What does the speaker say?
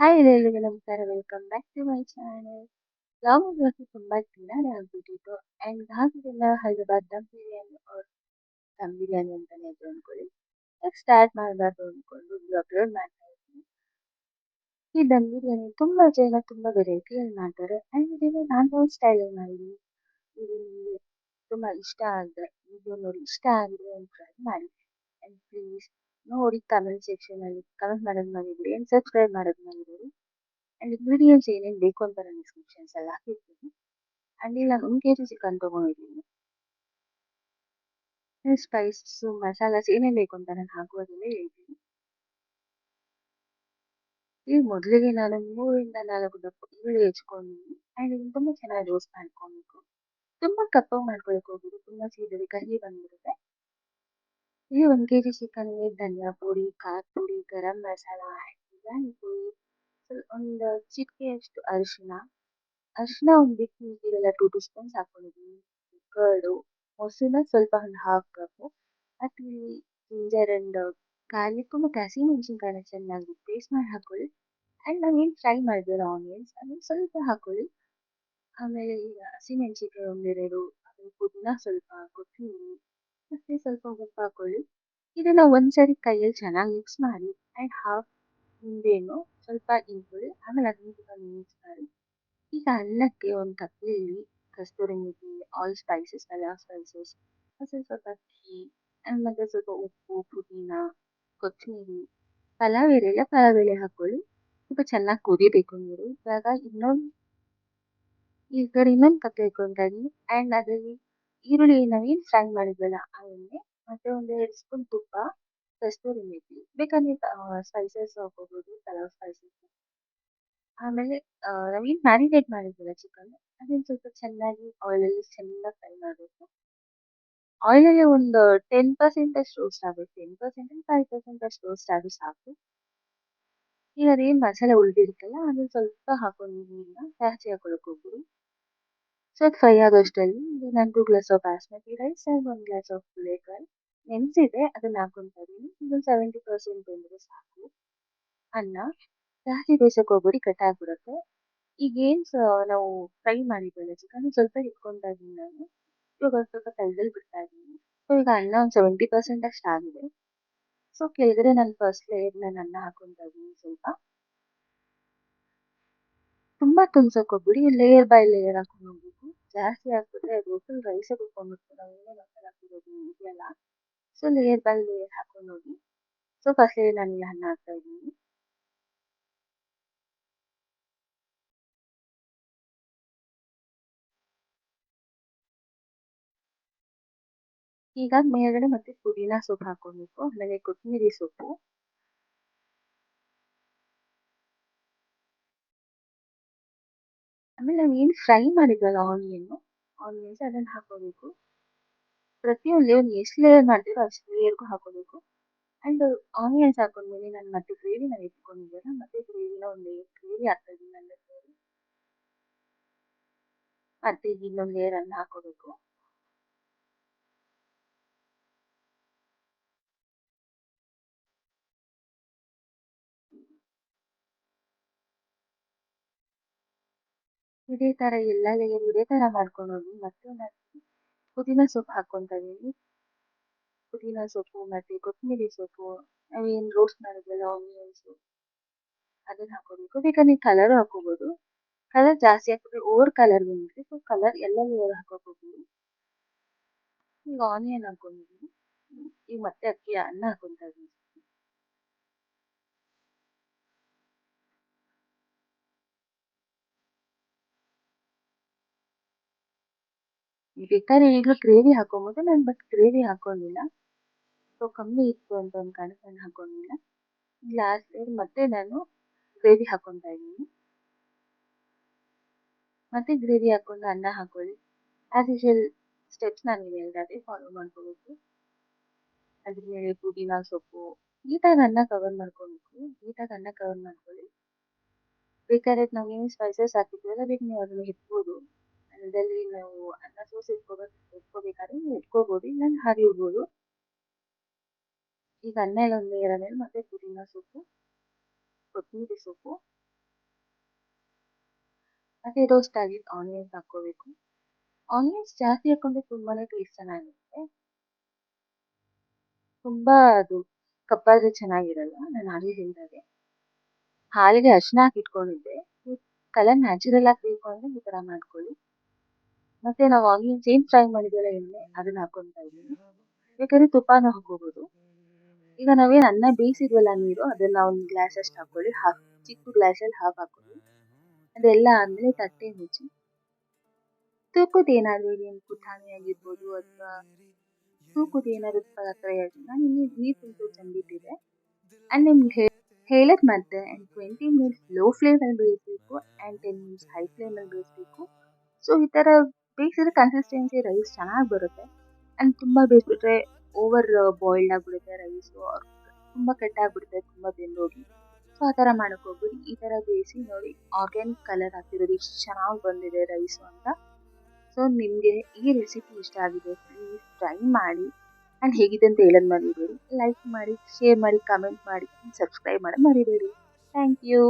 Hi ಎಲ್ಲರಿಗೂ ನಮಸ್ಕಾರ, welcome back to my channel. Long ಇವತ್ತು ತುಂಬಾ ದಿನಾನೇ ಆಗ್ಬಿಟ್ಟಿತ್ತು ಅಂಡ್ ಹಾಗಿದೆಲ್ಲ ಹೈದರಾಬಾದ್ ದಮ್ ಬಿರಿಯಾನಿ ಅವ್ರ ದಮ್ ಬಿರಿಯಾನಿ ಅಂತಾನೆ ಅದು ಅನ್ಕೊಳ್ಳಿ. ಸ್ಟಾರ್ಟ್ ಮಾಡಬಾರ್ದು ಅನ್ಕೊಂಡು ಅಪ್ಲೋಡ್ ಮಾಡ್ತಾ ಇದ್ದೀನಿ. ಈ ದಮ್ ಬಿರಿಯಾನಿ ತುಂಬಾ ಜನ ತುಂಬಾ ವೆರೈಟಿಯಲ್ಲಿ ಮಾಡ್ತಾರೆ ಅಂಡ್ ಇದನ್ನು ನಾನು ಸ್ಟೈಲ್ ಮಾಡಿದ್ದೀನಿ. ಇದು ನಿಮಗೆ ತುಂಬಾ ಇಷ್ಟ ಆದ್ರೆ ವಿಡಿಯೋ ನೋಡಿ ಇಷ್ಟ ಆಗಿದೆ ಅಂತ ಟ್ರೈ ಮಾಡಿ ಅಂಡ್ ಪ್ಲೀಸ್ ನೋಡಿ ಕಮೆಂಟ್ ಸೆಕ್ಷನ್ ಅಲ್ಲಿ ಕಮೆಂಟ್ ಮಾಡೋದು ಮಾಡಿಬಿಡಿ ಅಂಡ್ ಸಬ್ಸ್ಕ್ರೈಬ್ ಮಾಡೋದು ಮಾಡಿಬಿಡಿ. ಅಂಡ್ ಇಂಗ್ರೀಡಿಯೆಂಟ್ಸ್ ಏನೇನು ಬೇಕು ಅಂತ ನಾನು ಡಿಸ್ಕ್ರಿಪ್ಷನ್ಸ್ ಅಲ್ಲಿ ಹಾಕಿರ್ತೀನಿ. ಅಂಡ್ ಇಲ್ಲಿ ನಾನು 1 kg ಚಿಕನ್ ತೊಗೊಂಡಿದ್ದೀನಿ. ಸ್ಪೈಸಸ್ ಮಸಾಲಾಸ್ ಏನೇನು ಬೇಕು ಅಂತ ನಾನು ಹಾಕುವಾಗಲೇ ಹೇಳ್ತೀನಿ. ಈಗ ಮೊದಲಿಗೆ ನಾನು 3 ಇಂದ 4 ದಪ್ಪ ಈರುಳ್ಳಿ ಹೆಚ್ಕೊಂಡಿದ್ದೀನಿ ಅಂಡ್ ಇದನ್ನು ತುಂಬ ಚೆನ್ನಾಗಿ ರೋಸ್ಟ್ ಮಾಡ್ಕೊಬೇಕು. ತುಂಬ ಕಪ್ಪಾಗಿ ಮಾಡ್ಕೊಳಕ್ಕೆ ಹೋಗ್ಬಿಟ್ಟು ತುಂಬ ಸೀದಳಿ ಕಹಿ ಬಂದ್ಬಿಡುತ್ತೆ. ಈ 1 kg ಚಿಕನ್ಗೆ ಧನಿಯಾ ಪುಡಿ, ಖಾರ ಪುಡಿ, ಗರಂ ಮಸಾಲ, ಬಿರಿಯಾನಿ ಪುಡಿ, ಒಂದು ಚಿಟಿಕೆಯಷ್ಟು ಅರಿಶಿನ ಒಂದು ಬಿಟ್ಟು ನೀರಿಗೆಲ್ಲ 2 ಸ್ಪೂನ್ಸ್ ಹಾಕೊಂಡಿದ್ದೀನಿ. ಕರ್ಡು, ಮೊಸರನ್ನ ಸ್ವಲ್ಪ ಒಂದು ಹಾಫ್ ಕಪ್ಪು, ಮತ್ತು ಜಿಂಜರ್ ಅಂಡ್ ಗಾರ್ಲಿಕ್ ಮತ್ತು ಹಸಿಮೆಣಸಿನ್ಕಾಯಿನ ಚೆನ್ನಾಗಿ ಪೇಸ್ಟ್ ಮಾಡಿ ಹಾಕೊಳ್ಳಿ. ಆ್ಯಂಡ್ ನಾವೇನು ಫ್ರೈ ಮಾಡಿದ್ವಲ್ಲ ಆನಿಯನ್ಸ್ ಅದನ್ನು ಸ್ವಲ್ಪ ಹಾಕೊಳ್ಳಿ. ಆಮೇಲೆ ಈಗ ಹಸಿಮೆಣಸಿನ್ಕಾಯಿ ಒಂದೆರಡು, ಆಮೇಲೆ ಪುದೀನ ಸ್ವಲ್ಪ, ಕೊತ್ತಂಬರಿ ಮತ್ತು ಸ್ವಲ್ಪ ಉಪ್ಪು ಹಾಕೊಳ್ಳಿ. ಇದನ್ನು ಒಂದ್ಸರಿ ಕೈಯಲ್ಲಿ ಚೆನ್ನಾಗಿ ಮಿಕ್ಸ್ ಮಾಡಿ ಆ್ಯಂಡ್ ಹಾಫ್ ನಿಂಬೆಹಣ್ಣು ಸ್ವಲ್ಪ ಹಿಂಡ್ಕೊಳ್ಳಿ. ಆಮೇಲೆ ಅದನ್ನು ಕೂಡ ಮಿಕ್ಸ್ ಮಾಡಿ. ಈಗ ಅನ್ನಕ್ಕೆ ಒಂದು ತಪ್ಪಲೆಯಲ್ಲಿ ಕಸ್ತೂರಿ ಮೇಥಿ, ಆಲ್ ಸ್ಪೈಸಸ್, ಪಲಾವ್ ಸ್ಪೈಸಸ್, ಮತ್ತು ಸ್ವಲ್ಪ ಅಕ್ಕಿ ಮತ್ತು ಸ್ವಲ್ಪ ಉಪ್ಪು, ಪುದೀನ, ಕೊತ್ತಂಬರಿ, ಪಲಾವ್ ಎಲೆ ಪಲಾವ್ ಎಲೆ ಹಾಕೊಳ್ಳಿ. ಸ್ವಲ್ಪ ಚೆನ್ನಾಗಿ ಕುದಿಬೇಕು ನೀರು. ಇವಾಗ ಈ ಕಡೆ ಇನ್ನೊಂದು ತಪ್ಪಲೆ ಇಟ್ಕೊತಾ ಇದ್ದೀನಿ ಆ್ಯಂಡ್ ಅದರಲ್ಲಿ ಈರುಳ್ಳಿ ನಾವೇನು ಫ್ರೈ ಮಾಡಿದ್ವಲ್ಲ ಆ ಎಣ್ಣೆ ಮತ್ತು ಒಂದು 2 ಸ್ಪೂನ್ ತುಪ್ಪ, ಕಸ್ತೂರಿ ಮೇಥಿ, ಬೇಕಾದ್ರೆ ಸ್ಪೈಸಸ್ ಹಾಕೋಬೋದು, ಪಲಾವ್ ಸ್ಪೈಸಸ್. ಆಮೇಲೆ ನಾವೇನು ಮ್ಯಾರಿನೇಟ್ ಮಾಡಿದ್ವಲ್ಲ ಚಿಕನ್ ಅದನ್ನು ಸ್ವಲ್ಪ ಚೆನ್ನಾಗಿ ಆಯಿಲಲ್ಲಿ ಚೆನ್ನಾಗಿ ಫ್ರೈ ಮಾಡಬೇಕು. ಆಯಿಲಲ್ಲಿ ಒಂದು 10% ಅಷ್ಟು ರೋಸ್ಟ್ ಆಗಬೇಕು. 10% 5% ಅಷ್ಟು ರೋಸ್ಟ್ ಆದರೂ ಸಾಕು. ಈಗ ಅದೇನು ಮಸಾಲೆ ಉಳಿದಿರುತ್ತಲ್ಲ ಅದನ್ನು ಸ್ವಲ್ಪ ಹಾಕೊಂಡಿದ್ದೀನ ಜಾಸ್ತಿ ಹಾಕೊಳ್ಳೋಕೆ ಹೋಗ್ಬಿಡಿ. ಸ್ವಲ್ಪ ಫ್ರೈ ಆಗೋಷ್ಟರಲ್ಲಿ ನಾನು 2 glass of basmati rice and 1 glass of ಲೇಕರ್ ನೆನೆಸಿದೆ ಅದನ್ನು ಹಾಕೊತಾ ಇದ್ದೀನಿ. ಇದೊಂದು 70% ಬೆಂದರೆ ಸಾಕು. ಅನ್ನ ಜಾಸ್ತಿ ಬೇಯಿಸೋಕೆ ಹೋಗ್ಬಿಡಿ, ಕಟ್ಟಾಗ್ಬಿಡುತ್ತೆ. ಈಗೇನು ನಾವು ಫ್ರೈ ಮಾಡಿದ್ವಲ್ಲ ಚಿಕನ್ ಸ್ವಲ್ಪ ಇಟ್ಕೊತಾ ಇದ್ದೀನಿ ನಾನು. ಇವಾಗ ಒಂದು ಸ್ವಲ್ಪ ತೆಳ್ಳಗೆ ಬಿಡ್ತಾ ಇದ್ದೀನಿ. ಸೊ ಈಗ ಅನ್ನ ಒಂದು 70% ಅಷ್ಟು ಆಗಿದೆ. ಸೊ ಕೆಳಗಡೆ ನಾನು ಫಸ್ಟ್ ಲೇಯರ್ ನಾನು ಅನ್ನ ಹಾಕೊತಾ ಇದ್ದೀನಿ. ಸ್ವಲ್ಪ ತುಂಬ ತುಂಬ್ಸೋಕೆ ಹೋಗ್ಬಿಡಿ, ಲೇಯರ್ ಬೈ ಲೇಯರ್ ಹಾಕೊಂಡು ಹೋಗ್ಬೇಕು. ಜಾಸ್ತಿ ಹಾಕಿಬಿಟ್ರೆ ಅದು ಫುಲ್ ರೈಸೇ ಕುತ್ಕೊಂಡ್ಬಿಡ್ತು, ನಾವು ಏನೇ ಮಸಾಲೆ ಹಾಕಿರೋದು ಇದೆಯಲ್ಲ. ಸೊ ಲೇಯರ್ ಬೈ ಲೇಯರ್ ಹಾಕೊಂಡು ಹೋಗಿ. ಸೊ ಫಸ್ಟ್ ಲೇಯರ್ ನಾನು ಇಲ್ಲಿ ಅನ್ನ ಹಾಕ್ತಾ ಇದ್ದೀನಿ. ಈಗ ಮೇಲ್ಗಡೆ ಮತ್ತೆ ಪುದೀನ ಸೊಪ್ಪು ಹಾಕೊಬೇಕು, ಆಮೇಲೆ ಕೊತ್ತಂಬರಿ ಸೊಪ್ಪು, ಆಮೇಲೆ ನಾವು ಏನು ಫ್ರೈ ಮಾಡಿದ್ವಲ್ಲ ಆನಿಯನ್ಸ್ ಅದನ್ನು ಹಾಕೋಬೇಕು. ಪ್ರತಿಯೊಂದು ಲೇಯರ್ ಎಷ್ಟು ಲೇಯರ್ ಮಾಡ್ತೀರೋ ಅಷ್ಟು ಲೇಯರ್ಗೂ ಹಾಕೋಬೇಕು. ಆ್ಯಂಡ್ ಆನಿಯನ್ಸ್ ಹಾಕೊಂಡ್ಮೇಲೆ ನಾನು ಮತ್ತೆ ಗ್ರೇವಿನ ಇಟ್ಕೊಂಡಿದ್ದೇನೆ, ಮತ್ತೆ ಗ್ರೇವಿನ ಒಂದು ಲೇಯರ್ ಗ್ರೇವಿ ಹಾಕ್ತಾ ಇದ್ದೀನಿ ನನ್ನ ಸೇರಿ. ಮತ್ತೆ ಈಗ ಇನ್ನೊಂದು ಲೇಯರ್ ಅನ್ನ ಹಾಕೋಬೇಕು. ಇದೇ ಥರ ಎಲ್ಲ ಲೇಯರ್ ಇದೇ ಥರ ಮಾಡ್ಕೊಂಡು ಹೋಗಿ. ಮತ್ತೆ ನಾನು ಪುದೀನ ಸೊಪ್ಪು ಹಾಕ್ಕೊತಾ ಇದ್ದೀನಿ. ಪುದೀನ ಸೊಪ್ಪು ಮತ್ತು ಕೊತ್ತಂಬರಿ ಸೊಪ್ಪು, ನಾವೇನು ರೋಸ್ಟ್ ಮಾಡಿದ್ವಲ್ಲ ಆನಿಯನ್ಸು ಅದನ್ನು ಹಾಕೋಬೇಕು. ಬೇಕಾದ್ರೆ ನೀವು ಕಲರು ಹಾಕೋಬೋದು. ಕಲರ್ ಜಾಸ್ತಿ ಹಾಕಿದ್ರೆ ಓವರ್ ಕಲರ್ ಬಂದುಬಿಡುತ್ತೆ. ಸೊ ಕಲರ್ ಎಲ್ಲ ಲೇಯರ್ ಹಾಕೋಕೆ ಹೋಗ್ಬೋದು. ಈಗ ಆನಿಯನ್ ಹಾಕೊಂಡಿದ್ದೀನಿ. ಈಗ ಮತ್ತೆ ಅಕ್ಕಿ ಅನ್ನ ಹಾಕೊತಾ ಇದ್ದೀನಿ. ಬೇಕಾದ್ರೆ ಈಗಲೂ ಗ್ರೇವಿ ಹಾಕೊಬೋದು, ನಾನು ಬಟ್ ಗ್ರೇವಿ ಹಾಕೊಂಡಿಲ್ಲ. ಸೊ ಕಮ್ಮಿ ಇತ್ತು ಅಂತ ಒಂದು ಕಾರಣಕ್ಕೆ ನಾನು ಹಾಕೊಂಡಿಲ್ಲ. ಲಾಸ್ಟ್ ಮತ್ತೆ ನಾನು ಗ್ರೇವಿ ಹಾಕೊತಾ ಇದ್ದೀನಿ. ಮತ್ತೆ ಗ್ರೇವಿ ಹಾಕೊಂಡು ಅನ್ನ ಹಾಕೊಳ್ಳಿ. ಆ್ಯಸ್ ಯೂಶುವಲ್ ಸ್ಟೆಪ್ಸ್ ನಾನು ಹೇಳಿದಾಗೆ ಫಾಲೋ ಮಾಡ್ಕೋಬೇಕು. ಅದ್ರ ಮೇಲೆ ಪುದೀನ ಸೊಪ್ಪು ನೀಟಾಗಿ ಅನ್ನ ಕವರ್ ಮಾಡ್ಕೊಬೇಕು. ನೀಟಾಗಿ ಅನ್ನ ಕವರ್ ಮಾಡ್ಕೊಳ್ಳಿ. ಬೇಕಾದ್ರೆ ನಾವು ಏನು ಸ್ಪೈಸಸ್ ಹಾಕಿದ್ವಲ್ಲ ಬೇಕು ನೀವು ಅದನ್ನು ಇಟ್ಬೋದು. ಅನ್ನದಲ್ಲಿ ನಾವು ಅನ್ನ ಸೋಸ್ ಇಟ್ಕೋಬೇಕಾದ್ರೆ ನೀವು ಇಟ್ಕೋಬೋದು, ಇಲ್ಲ ಹಾಗೆ ಇಡ್ಬೋದು. ಈಗ ಅನ್ನ ಎಲ್ಲ ಒಂದು ಲೇಯರ್ ಆದ್ಮೇಲೆ ಮತ್ತೆ ಪುದೀನ ಸೊಪ್ಪು, ಕೊತ್ತಂಬರಿ ಸೊಪ್ಪು, ಮತ್ತೆ ರೋಸ್ಟ್ ಆಗಿದ್ದು ಆನಿಯನ್ಸ್ ಹಾಕ್ಕೋಬೇಕು. ಆನಿಯನ್ಸ್ ಜಾಸ್ತಿ ಹಾಕೊಂಡ್ರೆ ತುಂಬಾನೇ ಟೇಸ್ಟ್ ಚೆನ್ನಾಗಿರುತ್ತೆ. ತುಂಬಾ ಅದು ಕಪ್ಪಾದ್ರೆ ಚೆನ್ನಾಗಿರಲ್ಲ. ನಾನು ಹಾಗೆ ಹೇಳ್ದಾಗೆ ಹಾಲಿಗೆ ಅರಿಶಿನ ಹಾಕಿ ಇಟ್ಕೊಂಡಿದ್ದೆ. ಕಲರ್ ನ್ಯಾಚುರಲ್ ಆಗಿ ಬೇಕು ಅಂದ್ರೆ ಈ ತರ ಮಾಡ್ಕೊಳ್ಳಿ. ಮತ್ತೆ ನಾವು ಆನಿಯನ್ಸ್ ಏನ್ ಫ್ರೈ ಮಾಡಿದ್ವಲ್ಲ ಎಣ್ಣೆ ಅದನ್ನ ಹಾಕೊಂತಾ ಇದ್ದೀನಿ. ಬೇಕಾದ್ರೆ ತುಪ್ಪನ ಹಾಕೋಬಹುದು. ಈಗ ನಾವೇನ್ ಅನ್ನ ಬೇಯಿಸಿದ್ವಲ್ಲ ನೀರು ಅದನ್ನ ಒಂದು ಗ್ಲಾಸ್ ಅಷ್ಟು ಹಾಕೊಳ್ಳಿ. ಚಿಕ್ಕ ಗ್ಲಾಸಲ್ಲಿ ಹಾಫ್ ಹಾಕೊಳ್ಳಿ. ಅದೆಲ್ಲ ಆದ್ಮೇಲೆ ತಟ್ಟೆ ಮುಚ್ಚಿ ತೂಕದ ಏನಾದ್ರು ಏನ್ ಪುಟಾಣಿ ಆಗಿರ್ಬೋದು ಅಥವಾ ತೂಕದ ಏನಾದ್ರು ಪಾತ್ರೆ ಆಗಿ ನಾನು ಇಲ್ಲಿ ನೀರು ತುಂಬಿಟ್ಟು ತಂದಿಟ್ಟಿದೆ. ಅಂಡ್ ನಿಮ್ಗೆ ಹೇಳಿದ ಮತ್ತೆ 20 ಮಿನಿಟ್ಸ್ ಲೋ ಫ್ಲೇಮಲ್ಲಿ ಬೇಯಿಸಬೇಕು ಅಂಡ್ 10 ಮಿನಿಟ್ಸ್ ಹೈ ಫ್ಲೇಮಲ್ಲಿ ಬೇಯಿಸಬೇಕು. ಸೊ ಈ ತರ ಬೇಯಿಸಿದ್ರೆ ಕನ್ಸಿಸ್ಟೆನ್ಸಿ ರೈಸ್ ಚೆನ್ನಾಗಿ ಬರುತ್ತೆ. ಅಂಡ್ ತುಂಬಾ ಬೇಯಿಸ್ಬಿಟ್ರೆ ಓವರ್ ಬಾಯ್ಲ್ಡ್ ಆಗ್ಬಿಡುತ್ತೆ ರೈಸು. ತುಂಬಾ ಕೆಟ್ಟಾಗ್ಬಿಡುತ್ತೆ ತುಂಬಾ ಬೆಂದೋಗಿ. ಸೊ ಆ ತರ ಮಾಡಕ್ ಹೋಗ್ಬಿಡಿ. ಈ ತರ ಬೇಯಿಸಿ ನೋಡಿ ಆರ್ಗ್ಯಾನಿಕ್ ಕಲರ್ ಹಾಕಿರೋದು ಎಷ್ಟು ಚೆನ್ನಾಗಿ ಬಂದಿದೆ ರೈಸು ಅಂತ. ಸೊ ನಿಮಗೆ ಈ ರೆಸಿಪಿ ಇಷ್ಟ ಆಗಿದೆ ಪ್ಲೀಸ್ ಟ್ರೈ ಮಾಡಿ. ಅಂಡ್ ಹೇಗಿದೆ ಅಂತ ಹೇಳೋದು ಮರಿಬೇಡಿ. ಲೈಕ್ ಮಾಡಿ, ಶೇರ್ ಮಾಡಿ, ಕಮೆಂಟ್ ಮಾಡಿ, ಸಬ್ಸ್ಕ್ರೈಬ್ ಮಾಡೋದು ಮರಿಬೇಡಿ. Thank you.